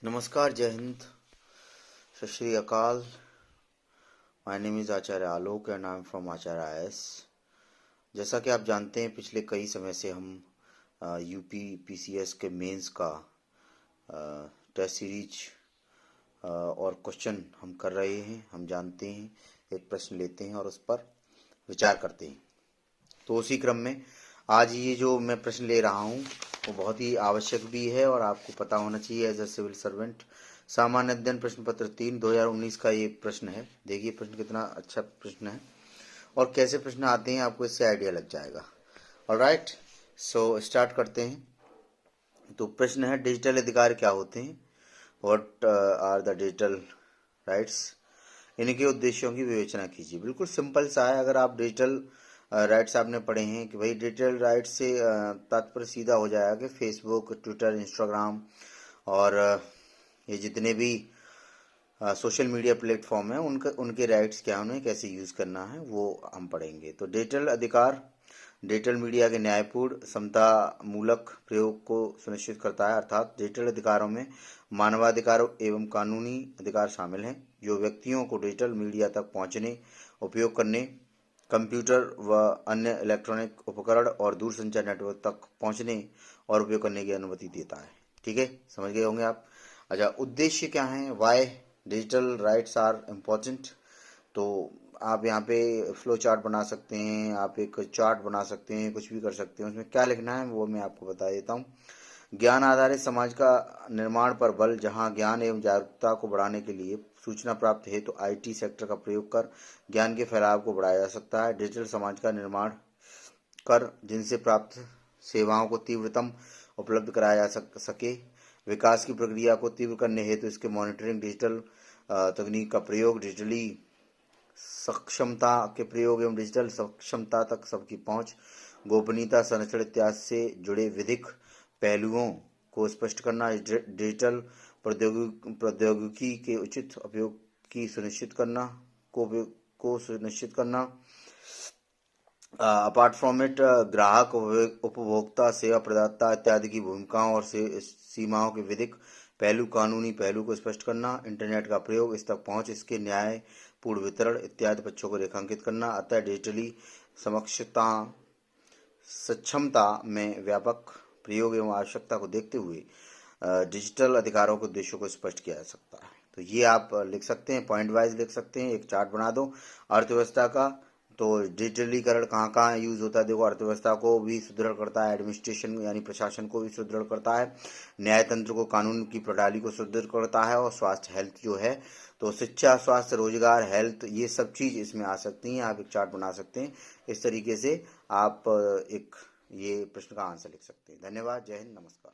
नमस्कार, जय हिंद, सत श्री अकाल। My name is Acharya Alok and I am from Acharya IAS। जैसा कि आप जानते हैं, पिछले कई समय से हम यूपी PCS के मेंस का टेस्ट सीरीज और क्वेश्चन हम कर रहे हैं। हम जानते हैं, एक प्रश्न लेते हैं और उस पर विचार करते हैं। तो उसी क्रम में आज ये जो मैं प्रश्न ले रहा हूँ वो बहुत ही आवश्यक भी है और आपको पता होना चाहिए एज अ सिविल सर्वेंट। सामान्य अध्ययन प्रश्न पत्र 3 2019 का ये प्रश्न है। देखिए प्रश्न कितना अच्छा प्रश्न है और कैसे प्रश्न आते हैं आपको इससे आइडिया लग जाएगा। ऑलराइट, सो स्टार्ट करते हैं। तो प्रश्न है, डिजिटल अधिकार क्या होते हैं? What are the digital rights? इनके उद्देश्यों की विवेचना कीजिए। बिल्कुल सिंपल सा है। अगर आप डिजिटल राइट्स आपने पढ़े हैं कि भाई डिजिटल राइट्स से तात्पर्य सीधा हो जाएगा कि फेसबुक, ट्विटर, इंस्टाग्राम और ये जितने भी सोशल मीडिया प्लेटफॉर्म है उनके राइट्स क्या हैं, उन्हें कैसे यूज़ करना है वो हम पढ़ेंगे। तो डिजिटल अधिकार डिजिटल मीडिया के न्यायपूर्ण समता मूलक प्रयोग को सुनिश्चित करता है। अर्थात डिजिटल अधिकारों में मानवाधिकार एवं कानूनी अधिकार शामिल हैं जो व्यक्तियों को डिजिटल मीडिया तक पहुंचने, उपयोग करने, कंप्यूटर व अन्य इलेक्ट्रॉनिक उपकरण और दूरसंचार नेटवर्क तक पहुंचने और उपयोग करने की अनुमति देता है। ठीक है, समझ गए होंगे आप। अच्छा, उद्देश्य क्या है? Why digital rights are important? तो आप यहाँ पे फ्लो चार्ट बना सकते हैं, आप एक चार्ट बना सकते हैं, कुछ भी कर सकते हैं। उसमें क्या लिखना है वो मैं आपको बता देता हूँ। ज्ञान आधारित समाज का निर्माण पर बल। जहाँ ज्ञान एवं जागरूकता को बढ़ाने के लिए सूचना प्राप्त है तो IT सेक्टर का प्रयोग कर ज्ञान के फैलाव को बढ़ाया जा सकता है। डिजिटल समाज का निर्माण कर जिनसे प्राप्त सेवाओं को तीव्रतम उपलब्ध कराया जा सके। विकास की प्रक्रिया को तीव्र करने हेतु इसके मॉनिटरिंग, डिजिटल तकनीक का प्रयोग, डिजिटली सक्षमता के प्रयोग एवं डिजिटल सक्षमता तक सबकी पहुंच, गोपनीयता संरक्षण इत्यादि से जुड़े विधिक पहलुओं को स्पष्ट करना, डिजिटल प्रौद्योगिकी के उचित उपयोग की सुनिश्चित करना को सुनिश्चित करना। अपार्ट फ्रॉम इट, ग्राहक, उपभोक्ता, सेवा प्रदाता इत्यादि की भूमिकाओं और सीमाओं के विधिक पहलू, कानूनी पहलू को स्पष्ट करना, इंटरनेट का प्रयोग, इस तक पहुंच, इसके न्यायपूर्ण वितरण इत्यादि पक्षों को रेखांकित करना। अतः डिजिटली सक्षमता में व्यापक प्रयोग एवं आवश्यकता को देखते हुए डिजिटल अधिकारों के उद्देश्यों को स्पष्ट किया जा सकता है। तो ये आप लिख सकते हैं, पॉइंट वाइज लिख सकते हैं, एक चार्ट बना दो अर्थव्यवस्था का। तो डिजिटलीकरण कहाँ कहाँ यूज होता है? देखो, अर्थव्यवस्था को भी सुदृढ़ करता है, एडमिनिस्ट्रेशन यानी प्रशासन को भी सुदृढ़ करता है, न्यायतंत्र को, कानून की प्रणाली को सुदृढ़ करता है, और स्वास्थ्य हेल्थ जो है तो शिक्षा, स्वास्थ्य, रोजगार, हेल्थ, ये सब चीज़ इसमें आ सकती हैं। आप एक चार्ट बना सकते हैं। इस तरीके से आप एक ये प्रश्न का आंसर लिख सकते हैं। धन्यवाद, जय हिंद, नमस्कार।